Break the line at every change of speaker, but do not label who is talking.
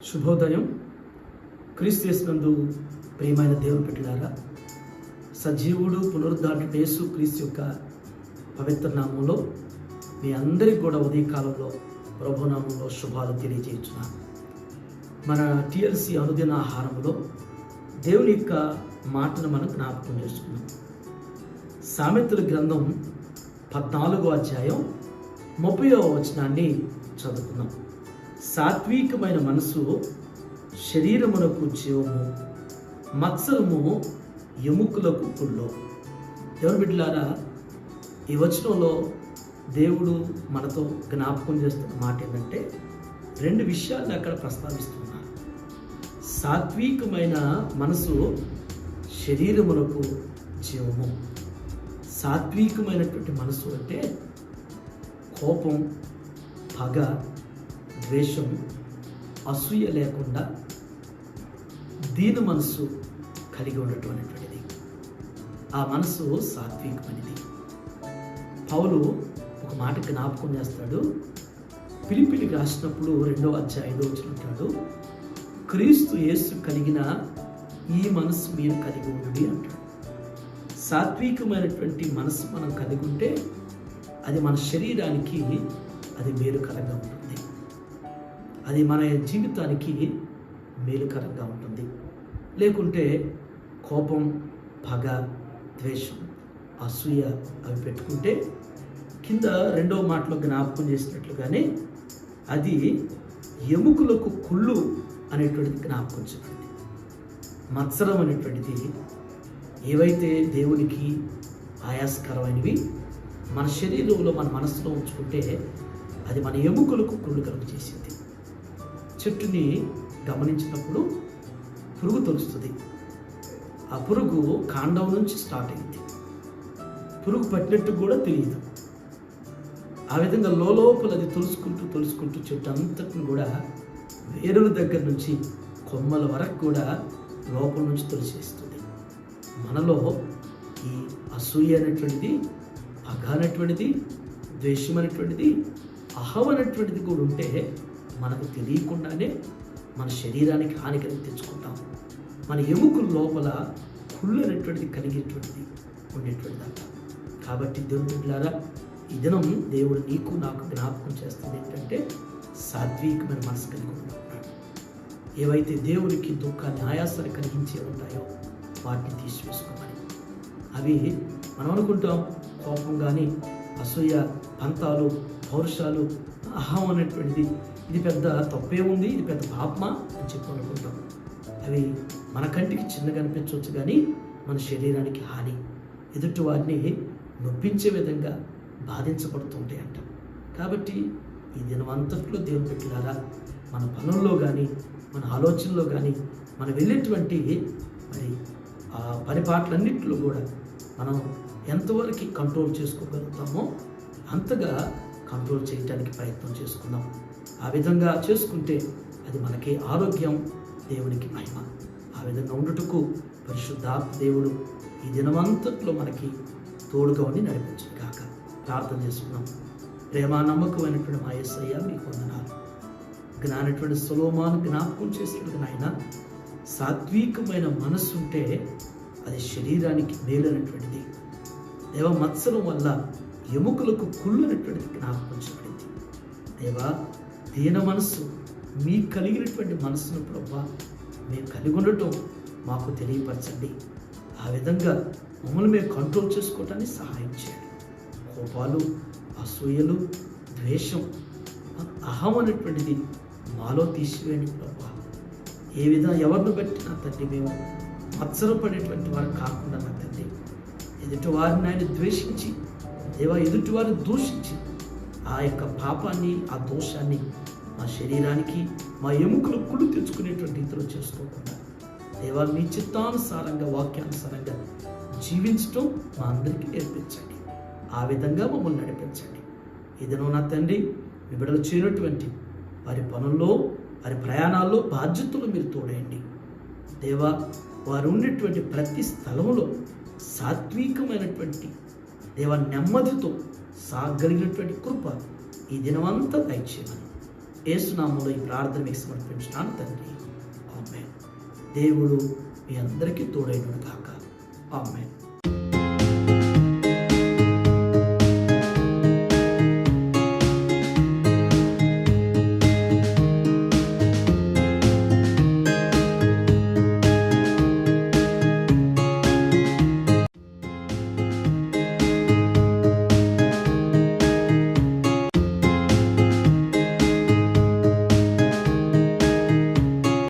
శుభోదయం. క్రీస్తు యేసునందు ప్రియమైన దేవుని బిడ్డలారా, సజీవుడు పునరుద్ధారణ యేసు క్రీస్తు యొక్క పవిత్ర నామంలో మీ అందరికీ కూడా ఉదయకాలంలో ప్రభునామంలో శుభాలు తెలియజేస్తున్నాను. మన టిఎల్సి అనుదిన ఆహారంలో దేవుని యొక్క మాటను మనం జ్ఞాపకం చేసుకున్నాం. సామెతల గ్రంథం 14వ అధ్యాయం 30వ వచనాన్ని చదువుకున్నాం. సాత్వికమైన మనసు శరీరమునకు జీవము, మత్సరము ఎముకలకు పుల్లో. దేవుని బిడ్డలారా, ఈ వచనంలో దేవుడు మనతో జ్ఞాపకం చేస్తున్న మాట ఏంటంటే, రెండు విషయాన్ని అక్కడ ప్రస్తావిస్తున్నారు. సాత్వికమైన మనసు శరీరమునకు జీవము. సాత్వికమైనటువంటి మనసు అంటే కోపం, పగ, ద్వేషం, అసూయ లేకుండా దీన మనసు కలిగి ఉండటం అనేటువంటిది. ఆ మనసు సాత్వికమైనది. పౌలు ఒక మాట జ్ఞాపకం చేస్తాడు. ఫిలిప్పీయులకు రాసినప్పుడు 2వ అధ్యాయం 5వ వచనం అంటాడు, క్రీస్తు యేసు కలిగిన ఈ మనసు మీరు కలిగి ఉండి అంటాడు. సాత్వికమైనటువంటి మనసు మనం కలిగి ఉంటే అది మన శరీరానికి అది మేలుకరంగా ఉంటుంది. అది మన జీవితానికి మేలుకరంగా ఉంటుంది. లేకుంటే కోపం, పగ, ద్వేషం, అసూయ అవి పెట్టుకుంటే కింద 2వ మాటలో జ్ఞాపకం చేసినట్లుగానే అది ఎముకలకు కుళ్ళు అనేటువంటిది జ్ఞాపకం చెప్పండి. మత్సరం అనేటువంటిది ఏవైతే దేవునికి ఆయాసకరమైనవి మన శరీరంలో మన మనసులో ఉంచుకుంటే అది మన ఎముకలకు కుళ్ళు కలుగు చేసింది. చెట్టుని గమనించినప్పుడు పురుగు తొలుస్తుంది. ఆ పురుగు కాండం నుంచి స్టార్ట్ అయింది. పురుగు పట్టినట్టు కూడా తెలియదు. ఆ విధంగా లోపల అది తొలుసుకుంటూ చెట్టు అంతటిని కూడా వేరుల దగ్గర నుంచి కొమ్మల వరకు కూడా లోపల నుంచి తొలిసేస్తుంది. మనలో ఈ అసూయ అనేటువంటిది, పగ అనేటువంటిది, ద్వేషం అనేటువంటిది, అహం అనేటువంటిది కూడా ఉంటే మనకు తెలియకుండానే మన శరీరానికి హానికరం తెచ్చుకుంటాం. మన ఎముకల లోపల కుళ్ళు అనేటువంటిది కలిగేటువంటిది ఉండేటువంటిది అంట. కాబట్టి దేవుని బిడ్డలారా, ఈ దినం దేవుడు నీకు నాకు జ్ఞాపకం చేస్తుంది ఏంటంటే, సాత్వికమైన మనసు కలిగి ఉంటున్నాడు. ఏవైతే దేవుడికి దుఃఖాన్ని, ఆయాసాన్ని కలిగించే ఉంటాయో వాటిని తీసివేసుకోమని. అవి మనం అనుకుంటాం కోపం కానీ, అసూయ, పంతాలు, పౌరుషాలు, అహం అనేటువంటిది ఇది పెద్ద తప్పే ఉంది, ఇది పెద్ద పాపమా అని చెప్పి అనుకుంటాం. అవి మన కంటికి చిన్నగా అనిపించవచ్చు కానీ మన శరీరానికి హాని, ఎదుటి వారిని నొప్పించే విధంగా బాధించబడుతుంటాయి అంట. కాబట్టి ఈ దినం అంతట్లో దేవుని బిడ్డలారా, మన పనుల్లో కానీ, మన ఆలోచనలో కానీ, మనం వెళ్ళేటువంటి మరి ఆ పరిపాట్లన్నింటిలో కూడా మనం ఎంతవరకు కంట్రోల్ చేసుకోగలుగుతామో అంతగా కంట్రోల్ చేయడానికి ప్రయత్నం చేసుకుందాం. ఆ విధంగా చేసుకుంటే అది మనకి ఆరోగ్యం, దేవునికి మహిమ. ఆ విధంగా ఉండుటకు పరిశుద్ధాత్మ దేవుడు ఈ దినమంతట్లో మనకి తోడుగా ఉండి నడిపించు కాక ప్రార్థన చేసుకున్నాం. ప్రేమ నమ్మకమైనటువంటి మా యేసయ్య మీకు వందనాలు. జ్ఞానటువంటి సొలొమోను జ్ఞాపకం చేసినట్టు నాయన, సాత్వికమైన మనస్సు ఉంటే అది శరీరానికి మేలైనటువంటిది. దేవ, మత్సరం వల్ల ఎముకలకు కుళ్ళు అనేటువంటిది జ్ఞాపకం చేయబడింది. దేవా, దీన మనస్సు మీకు కలిగినటువంటి మనస్సును ప్రభా మేము కలిగి ఉండటం మాకు తెలియపరచండి. ఆ విధంగా మమ్మల్ని మేము కంట్రోల్ చేసుకోవటానికి సహాయం చేయండి. కోపాలు, అసూయలు, ద్వేషం, అహం అనేటువంటిది మాలో తీసివేయండి ప్రభా. ఏ విధంగా ఎవరిని బట్టి నా తండ్రి మేము మత్సరపడేటువంటి వారు కాకుండా నా తండ్రి, ఎదుటి వారిని ఆయన ద్వేషించి దేవా, ఎదుటి వారిని దూషించి ఆ యొక్క పాపాన్ని, ఆ దోషాన్ని మా శరీరానికి, మా ఎముకలు కుళ్ళు తెచ్చుకునేటువంటి రీతిలో చేసుకోకుండా దేవా, మీ చిత్తానుసారంగా, వాక్యానుసారంగా జీవించటం మా అందరికీ నేర్పించండి. ఆ విధంగా మమ్మల్ని నడిపించండి. ఇదనో నా తండ్రి, మీ బిడ్డలు చేయనటువంటి వారి పనుల్లో, వారి ప్రయాణాల్లో, బాధ్యతలు మీరు తోడేయండి. దేవా, వారు ఉన్నటువంటి ప్రతి స్థలంలో సాత్వికమైనటువంటి దేవా నెమ్మదితో సాగలిగినటువంటి కృప ఈ దినమంతా దయచేయమని యేసునామములో ఈ ప్రార్థన మీకు సమర్పించున్నాను తండ్రి. ఆమేన్. దేవుడు మీ అందరికీ తోడైనను గాక. ఆమేన్.